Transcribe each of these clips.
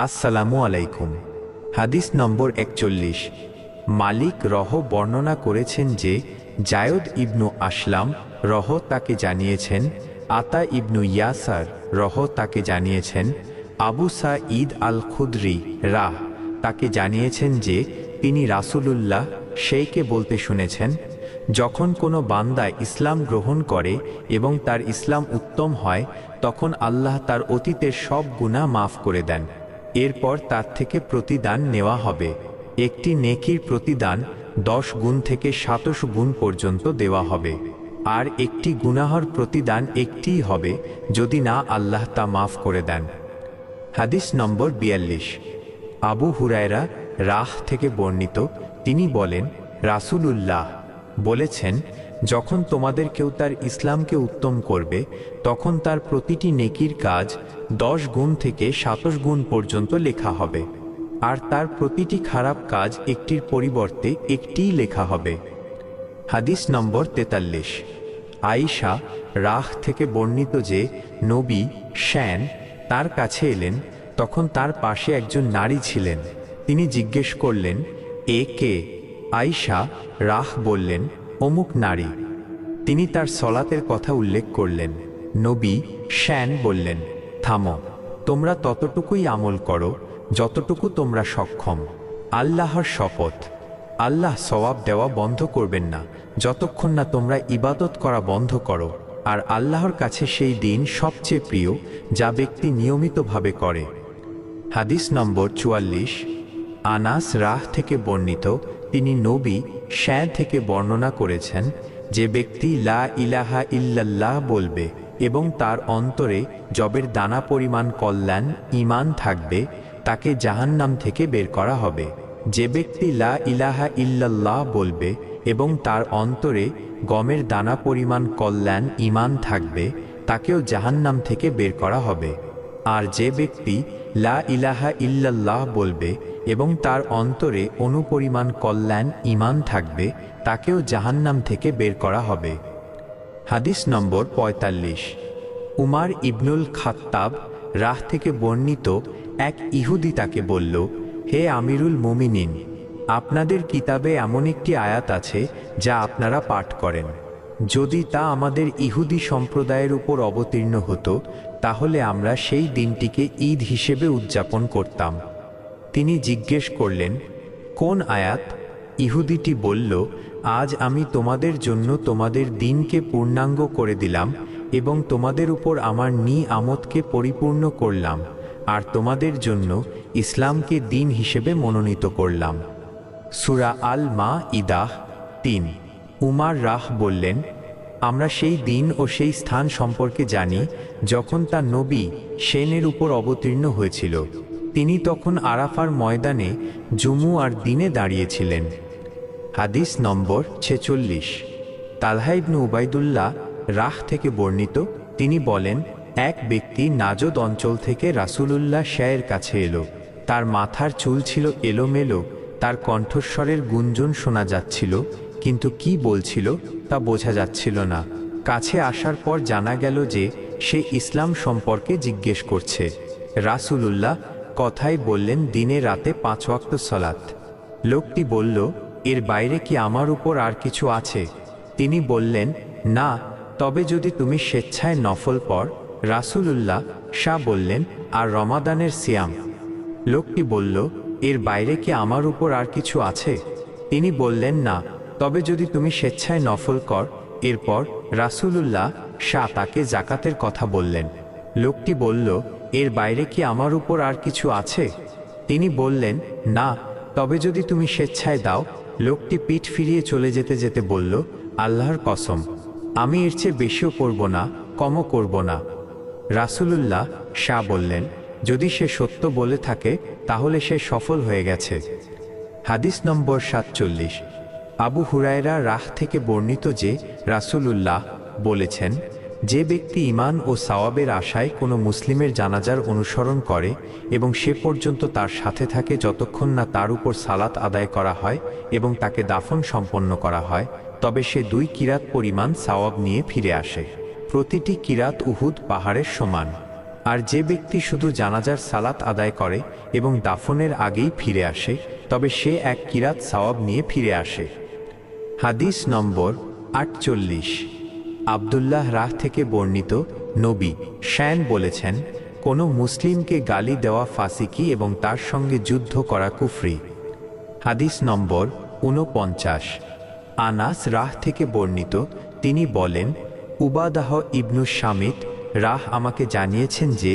আসসালামু আলাইকুম। হাদিস নম্বর 41। মালিক রহ বর্ণনা করেছেন যে জায়দ ইবনু আসলাম রহ তাকে জানিয়েছেন, আতা ইবনু ইয়াসার রহ তাকে জানিয়েছেন, আবু সাঈদ আল খুদরি রাহ তাকে জানিয়েছেন যে তিনি রাসূলুল্লাহ সেইকে বলতে শুনেছেন, যখন কোনো বান্দা ইসলাম গ্রহণ করে এবং তার ইসলাম উত্তম হয় তখন আল্লাহ তার অতীতের সব গুনাহ মাফ করে দেন। এরপর তার থেকে প্রতিদান নেওয়া হবে। একটি নেকির প্রতিদান 10 গুণ থেকে 27 গুণ পর্যন্ত দেওয়া হবে, আর একটি গুনাহর প্রতিদান একটিই হবে যদি না আল্লাহ তা মাফ করে দেন। হাদিস নম্বর 42। আবু হুরায়রা রাহ থেকে বর্ণিত, তিনি বলেন, রাসূলুল্লাহ বলেছেন, যখন তোমাদের কেউ তার ইসলামকে উত্তম করবে তখন তার প্রতিটি নেকির কাজ 10 গুণ থেকে 27 গুণ পর্যন্ত লেখা হবে, আর তার প্রতিটি খারাপ কাজ একটির পরিবর্তে একটিই লেখা হবে। হাদিস নম্বর 43। আয়েশা রাহ থেকে বর্ণিত যে নবী শ্যান তার কাছে এলেন, তখন তার পাশে একজন নারী ছিলেন। তিনি জিজ্ঞেস করলেন, এ কে? আয়েশা রাহ বললেন, অমুক নারী। তিনি তার সলাতের কথা উল্লেখ করলেন। নবী শ্যান বললেন, থামো, তোমরা ততটুকুই আমল করো যতটুকু তোমরা সক্ষম। আল্লাহর শপথ, আল্লাহ সওয়াব দেওয়া বন্ধ করবেন না যতক্ষণ না তোমরা ইবাদত করা বন্ধ করো, আর আল্লাহর কাছে সেই দিন সবচেয়ে প্রিয় যা ব্যক্তি নিয়মিতভাবে করে। হাদিস নম্বর 44। আনাস রাহ থেকে বর্ণিত, তিনি নবী শ্যান থেকে বর্ণনা করেছেন, যে ব্যক্তি লা ইলাহা ইল্লাল্লাহ বলবে এবং তার অন্তরে যবের দানা পরিমাণ কল্যাণ ঈমান থাকবে তাকে জাহান্নাম থেকে বের করা হবে। যে ব্যক্তি লা ইলাহা ইল্লাল্লাহ বলবে এবং তার অন্তরে গমের দানা পরিমাণ কল্যাণ ঈমান থাকবে তাকেও জাহান্নাম থেকে বের করা হবে। আর যে ব্যক্তি লা ইলাহা ইল্লাল্লাহ বলবে এবং তার অন্তরে অনুপরিমাণ কল্যাণ ঈমান থাকবে তাকেও জাহান্নাম থেকে বের করা হবে। হাদিস নম্বর 45। উমার ইবনুল খাত্তাব রাহ থেকে বর্ণিত, এক ইহুদি তাকে বলল, হে আমিরুল মুমিনিন, আপনাদের কিতাবে এমন একটি আয়াত আছে যা আপনারা পাঠ করেন। যদি তা আমাদের ইহুদি সম্প্রদায়ের উপর অবতীর্ণ হতো তাহলে আমরা সেই দিনটিকে ঈদ হিসেবে উদযাপন করতাম। তিনি জিজ্ঞেস করলেন, কোন আয়াত? ইহুদিটি বলল, আজ আমি তোমাদের জন্য তোমাদের দিনকে পূর্ণাঙ্গ করে দিলাম এবং তোমাদের উপর আমার নিয়ামতকে পরিপূর্ণ করলাম, আর তোমাদের জন্য ইসলামকে দিন হিসেবে মনোনীত করলাম। সূরা আল মাঈদাহ 3। উমার রাহ বললেন, আমরা সেই দিন ও সেই স্থান সম্পর্কে জানি যখন তা নবী শ্যানের উপর অবতীর্ণ হয়েছিল। তিনি তখন আরাফার ময়দানে জুমুআর দিনে দাঁড়িয়েছিলেন। হাদিস নম্বর 46। তালহা ইবনে উবাইদুল্লাহ রাহ থেকে বর্ণিত, তিনি বলেন, এক ব্যক্তি নাজদ অঞ্চল থেকে রাসূলুল্লাহ সাল্লাল্লাহু কাছে এলো। তার মাথার চুল ছিল এলোমেলো, তার কণ্ঠস্বরের গুঞ্জন শোনা যাচ্ছিল, কিন্তু কি বলছিল তা বোঝা যাচ্ছিল না। কাছে আসার পর জানা গেল যে সে ইসলাম সম্পর্কে জিজ্ঞেস করছে। রাসূলুল্লাহ কথাই বললেন, দিনে রাতে 5 ওয়াক্ত সালাত। লোকটি বলল, এর বাইরে কি আমার উপর আর কিছু আছে? তিনি বললেন, না, তবে যদি তুমি স্বেচ্ছায় নফল পড়। রাসূলুল্লাহ বললেন, আর রমাদানের সিয়াম। লোকটি বলল, এর বাইরে কি আমার উপর আর কিছু আছে? তিনি বললেন, না, তবে যদি তুমি স্বেচ্ছায় নফল কর। এরপর রাসূলুল্লাহ তাকে যাকাতের কথা বললেন। লোকটি বলল, এর বাইরে কি আমার উপর আর কিছু আছে? তিনি বললেন, না, তবে যদি তুমি স্বেচ্ছায় দাও। লোকটি পিঠ ফিরিয়ে চলে যেতে যেতে বলল, আল্লাহর কসম, আমি এর চেয়ে বেশিও করব না, কমও করব না। রাসূলুল্লাহ বললেন, যদি সে সত্য বলে থাকে তাহলে সে সফল হয়ে গেছে। হাদিস নম্বর 47। আবু হুরায়রা রাহ থেকে বর্ণিত যে রাসূলুল্লাহ বলেছেন, যে ব্যক্তি ঈমান ও সওয়াবের আশায় কোনো মুসলিমের জানাজার অনুসরণ করে এবং সে পর্যন্ত তার সাথে থাকে যতক্ষণ না তার উপর সালাত আদায় করা হয় এবং তাকে দাফন সম্পন্ন করা হয়, তবে সে 2 কিরাত পরিমাণ সওয়াব নিয়ে ফিরে আসে। প্রতিটি কিরাত উহুদ পাহাড়ের সমান। আর যে ব্যক্তি শুধু জানাজার সালাত আদায় করে এবং দাফনের আগেই ফিরে আসে তবে সে এক কিরাত সওয়াব নিয়ে ফিরে আসে। হাদিস নম্বর 48। আব্দুল্লাহ রাহ থেকে বর্ণিত, নবী শান বলেছেন, কোনো মুসলিমকে গালি দেওয়া ফাসিকি এবং তার সঙ্গে যুদ্ধ করা কুফরি। হাদিস নম্বর 49। আনাস রাহ থেকে বর্ণিত, তিনি বলেন, উবাদাহ ইবনু শামিত রাহ আমাকে জানিয়েছেন যে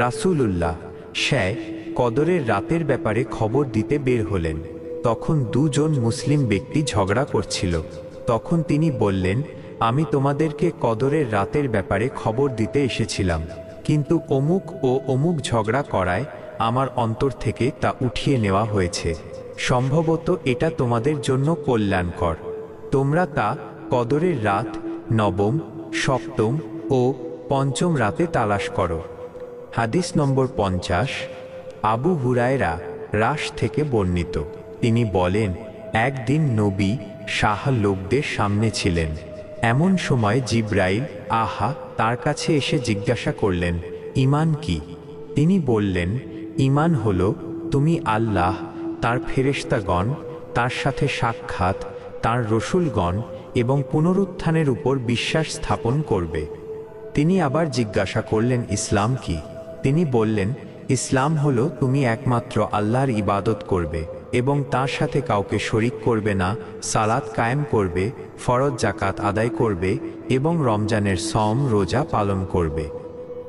রাসূলুল্লাহ কদরের রাতের ব্যাপারে খবর দিতে বের হলেন। তখন দুজন মুসলিম ব্যক্তি ঝগড়া করছিল। তখন তিনি বললেন, আমি তোমাদেরকে কদরের রাতের ব্যাপারে খবর দিতে এসেছিলাম, কিন্তু অমুক ও অমুক ঝগড়া করায় আমার অন্তর থেকে তা উঠিয়ে নেওয়া হয়েছে। সম্ভবত এটা তোমাদের জন্য কল্যাণকর। তোমরা তা কদরের রাত নবম, সপ্তম ও পঞ্চম রাতে তালাশ করো। হাদিস নম্বর 50। আবু হুরায়রা রাশ থেকে বর্ণিত, তিনি বলেন, একদিন নবী শাহ লোকদের সামনে ছিলেন। এমন সময় জিব্রাইল তার কাছে এসে জিজ্ঞাসা করলেন, ঈমান কি? তিনি বললেন, ঈমান হলো তুমি আল্লাহ, তার ফেরেশতাগণ, তার সাথে সাক্ষাৎ, তার রসূলগণ এবং পুনরুত্থানের উপর বিশ্বাস স্থাপন করবে। তিনি আবার জিজ্ঞাসা করলেন, ইসলাম কি? তিনি বললেন, ইসলাম হলো তুমি একমাত্র আল্লাহর ইবাদত করবে এবং তার সাথে কাউকে শরিক করবে না, সালাত কায়েম করবে, ফরজ জাকাত আদায় করবে এবং রমজানের সম রোজা পালন করবে।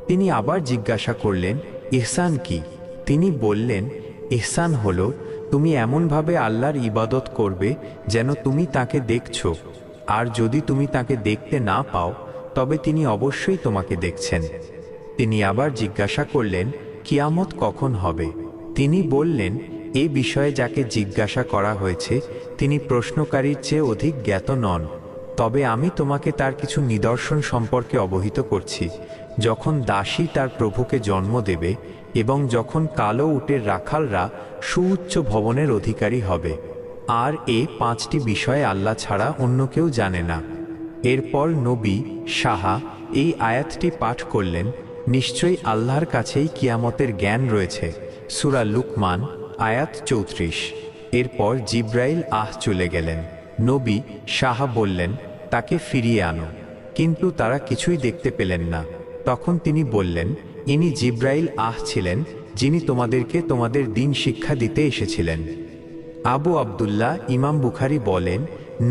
তিনি আবার জিজ্ঞাসা করলেন, ইহসান কি? তিনি বললেন, ইহসান হলো তুমি এমনভাবে আল্লাহর ইবাদত করবে যেন তুমি তাকে দেখছ, আর যদি তুমি তাকে দেখতে না পাও তবে তিনি অবশ্যই তোমাকে দেখছেন। তিনি আবার জিজ্ঞাসা করলেন, কিয়ামত কখন হবে? তিনি বললেন, এ বিষয়ে যাকে জিজ্ঞাসা করা হয়েছে তিনি প্রশ্নকারীর চেয়ে অধিক জ্ঞাত নন, তবে আমি তোমাকে তার কিছু নিদর্শন সম্পর্কে অবহিত করছি। যখন দাসী তার প্রভুকে জন্ম দেবে এবং যখন কালো উটের রাখালরা সুউচ্চ ভবনের অধিকারী হবে, আর এ 5টি বিষয়ে আল্লাহ ছাড়া অন্য কেউ জানে না। এরপর নবী শাহ এই আয়াতটি পাঠ করলেন, নিশ্চয়ই আল্লাহর কাছেই কিয়ামতের জ্ঞান রয়েছে। সূরা লুকমান আয়াত 34। এরপর জিব্রাইল চলে গেলেন। নবী শাহ বললেন, তাকে ফিরিয়ে আনো, কিন্তু তারা কিছুই দেখতে পেলেন না। তখন তিনি বললেন, ইনি জিব্রাইল ছিলেন, যিনি তোমাদেরকে তোমাদের দ্বীন শিক্ষা দিতে এসেছিলেন। আবু আব্দুল্লাহ ইমাম বুখারী বলেন,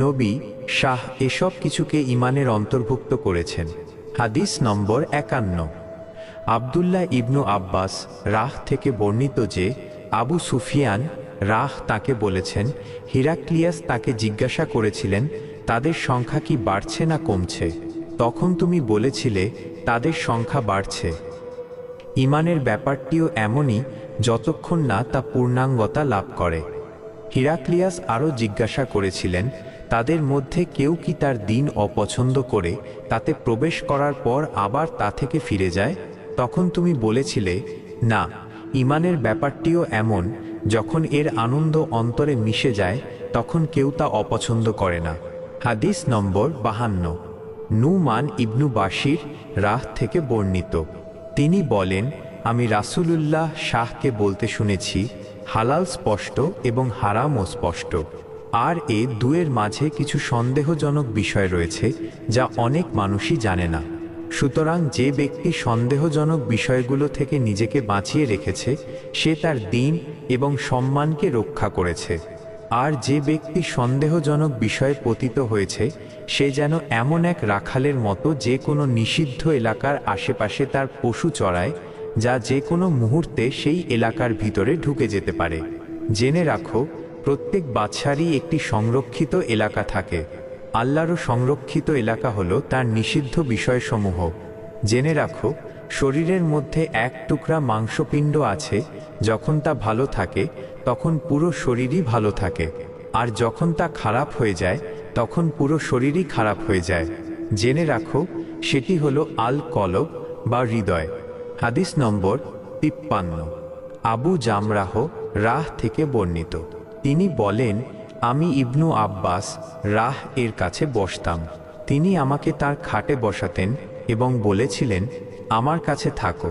নবী শাহ এসব কিছুকে ঈমানের অন্তর্ভুক্ত করেছেন। হাদিস নম্বর 51। আব্দুল্লাহ ইবনু আব্বাস রাহ থেকে বর্ণিত যে আবু সুফিয়ান রাহ তাকে বলেছেন, হিরাক্লিয়াস তাকে জিজ্ঞাসা করেছিলেন, তাদের সংখ্যা কি বাড়ছে না কমছে? তখন তুমি বলেছিলে, তাদের সংখ্যা বাড়ছে। ঈমানের ব্যাপারটিও এমনই যতক্ষণ না তা পূর্ণাঙ্গতা লাভ করে। হিরাক্লিয়াস আরও জিজ্ঞাসা করেছিলেন, তাদের মধ্যে কেউ কি তার দ্বীন অপছন্দ করে তাতে প্রবেশ করার পর আবার তা থেকে ফিরে যায়? তখন তুমি বলেছিলে, না, ঈমানের ব্যাপারটিও এমন, যখন এর আনন্দ অন্তরে মিশে যায় তখন কেউ তা অপছন্দ করে না। হাদিস নম্বর 52। নুমান ইবনু বাশির রাহ থেকে বর্ণিত, তিনি বলেন, আমি রাসূলুল্লাহ শাহকে বলতে শুনেছি, হালাল স্পষ্ট এবং হারামও স্পষ্ট, আর এ দুয়ের মাঝে কিছু সন্দেহজনক বিষয় রয়েছে যা অনেক মানুষই জানে না। সুতরাং যে ব্যক্তি সন্দেহজনক বিষয়গুলো থেকে নিজেকে বাঁচিয়ে রেখেছে সে তার দ্বীন এবং সম্মানকে রক্ষা করেছে, আর যে ব্যক্তি সন্দেহজনক বিষয়ে পতিত হয়েছে সে যেন এমন এক রাখালের মতো যে কোনো নিষিদ্ধ এলাকার আশেপাশে তার পশু চড়ায়, যা যে কোনো মুহূর্তে সেই এলাকার ভিতরে ঢুকে যেতে পারে। জেনে রাখো, প্রত্যেক বাদশারই একটি সংরক্ষিত এলাকা থাকে। আল্লাহরও সংরক্ষিত এলাকা হলো তার নিষিদ্ধ বিষয়সমূহ। জেনে রাখো, শরীরের মধ্যে এক টুকরা মাংসপিণ্ড আছে, যখন তা ভালো থাকে তখন পুরো শরীরই ভালো থাকে, আর যখন তা খারাপ হয়ে যায় তখন পুরো শরীরই খারাপ হয়ে যায়। জেনে রাখো, সেটি হলো আল কলব বা হৃদয়। হাদিস নম্বর 53। আবু জামরাহ রাহ থেকে বর্ণিত, তিনি বলেন, আমি ইবনু আব্বাস রাহ এর কাছে বসতাম। তিনি আমাকে তার খাটে বসাতেন এবং বলেছিলেন, আমার কাছে থাকো।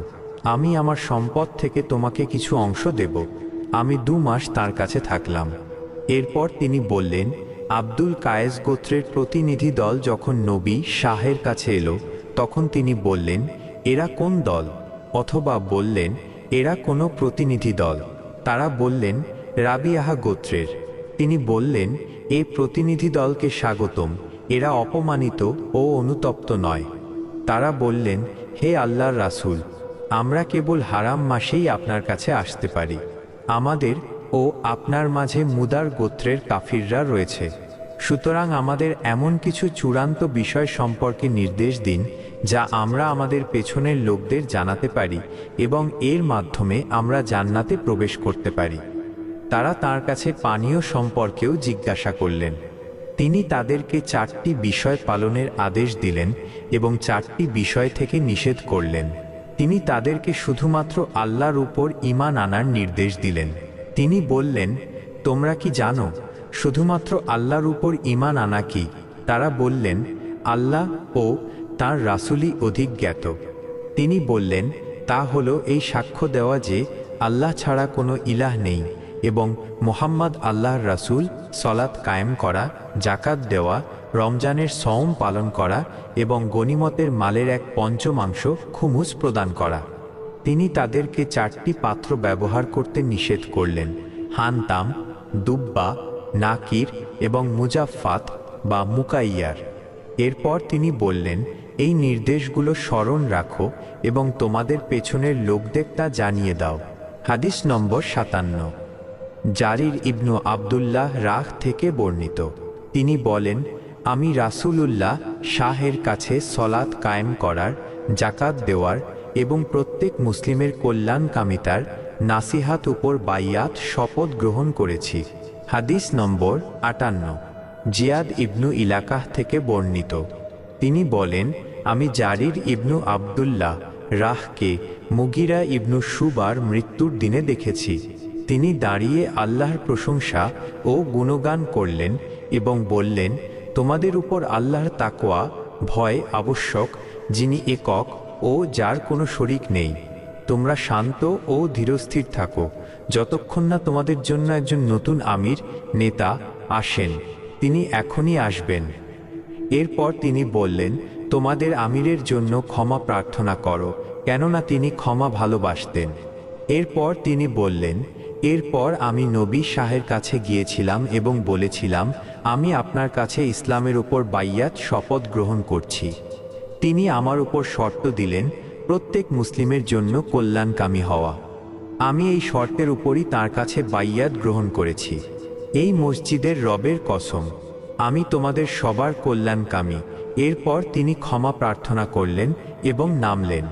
আমি আমার সম্পদ থেকে তোমাকে কিছু অংশ দেব। আমি 2 মাস তার কাছে থাকলাম। এরপর তিনি বললেন, আব্দুল কায়েস গোত্রের প্রতিনিধি দল যখন নবী শাহের কাছে এলো, তখন তিনি বললেন, এরা কোন দল? অথবা বললেন, এরা কোনো প্রতিনিধি দল। তারা বললেন, রাবিয়াহা গোত্রের। তিনি বললেন, এই প্রতিনিধি দলকে স্বাগতম, এরা অপমানিত ও অনুতপ্ত নয়। তারা বললেন, হে আল্লাহর রাসূল, আমরা কেবল হারাম মাসেই আপনার কাছে আসতে পারি। আমাদের ও আপনার মাঝে মুদার গোত্রের কাফিররা রয়েছে। সুতরাং আমাদের এমন কিছু চূড়ান্ত বিষয় সম্পর্কে নির্দেশ দিন যা আমরা আমাদের পেছনের লোকদের জানাতে পারি এবং এর মাধ্যমে আমরা জান্নাতে প্রবেশ করতে পারি। তারা তার কাছে পানীয় সম্পর্কেও জিজ্ঞাসা করলেন। তিনি তাদেরকে 4টি বিষয় পালনের আদেশ দিলেন এবং 4টি বিষয় থেকে নিষেধ করলেন। তিনি তাদেরকে শুধুমাত্র আল্লাহর উপর ঈমান আনার নির্দেশ দিলেন। তিনি বললেন, তোমরা কি জানো শুধুমাত্র আল্লাহর উপর ঈমান আনা কি? তারা বললেন, আল্লাহ ও তাঁর রাসূলই অধিক জ্ঞাত। তিনি বললেন, তা হলো এই সাক্ষ্য দেওয়া যে আল্লাহ ছাড়া কোনো ইলাহ নেই এবং মুহাম্মদ আল্লাহর রাসূল, সলাত কায়েম করা, জাকাত দেওয়া, রমজানের সওম পালন করা এবং গনিমতের মালের 1/5 খুমুস প্রদান করা। তিনি তাদেরকে 4টি পাত্র ব্যবহার করতে নিষেধ করলেন, হানতাম, দুব্বা, নাকির এবং মুজাফফাত বা মুকাইয়ার। এরপর তিনি বললেন, এই নির্দেশগুলো স্মরণ রাখো এবং তোমাদের পেছনের লোকদের তা জানিয়ে দাও। হাদিস নম্বর 57। জারির ইবনু আব্দুল্লাহ রাহ থেকে বর্ণিত। তিনি বলেন, আমি রাসূলুল্লাহ শাহের কাছে সলাত কায়েম করার, জাকাত দেওয়ার এবং প্রত্যেক মুসলিমের কল্যাণকামিতার নাসিহাত উপর বাইয়াত শপথ গ্রহণ করেছি। হাদিস নম্বর 58। জিয়াদ ইবনু ইলাকাহ থেকে বর্ণিত। তিনি বলেন, আমি জারির ইবনু আব্দুল্লাহ রাহকে মুগিরা ইবনু শুবার মৃত্যুর দিনে দেখেছি। তিনি দাঁড়িয়ে আল্লাহর প্রশংসা ও গুণগান করলেন এবং বললেন, তোমাদের উপর আল্লাহর তাকওয়া ভয় আবশ্যক, যিনি একক ও যার কোনো শরিক নেই। তোমরা শান্ত ও ধীরস্থির থাকো যতক্ষণ না তোমাদের জন্য একজন নতুন আমির নেতা আসেন। তিনি এখনই আসবেন। এরপর তিনি বললেন, তোমাদের আমিরের জন্য ক্ষমা প্রার্থনা করো, কেননা তিনি ক্ষমা ভালোবাসতেন। এরপর তিনি বললেন, এরপর আমি নবী শাহের কাছে গিয়েছিলাম এবং বলেছিলাম, আমি আপনার কাছে ইসলামের উপর বাইয়াত শপথ গ্রহণ করছি। তিনি আমার উপর শর্ত দিলেন, প্রত্যেক মুসলিমের জন্য কল্যাণকামী হওয়া। আমি এই শর্তের উপরই তার কাছে বাইয়াত গ্রহণ করেছি। এই মসজিদের রবের কসম, আমি তোমাদের সবার কল্যাণকামী। এরপর তিনি ক্ষমা প্রার্থনা করলেন এবং নামলেন।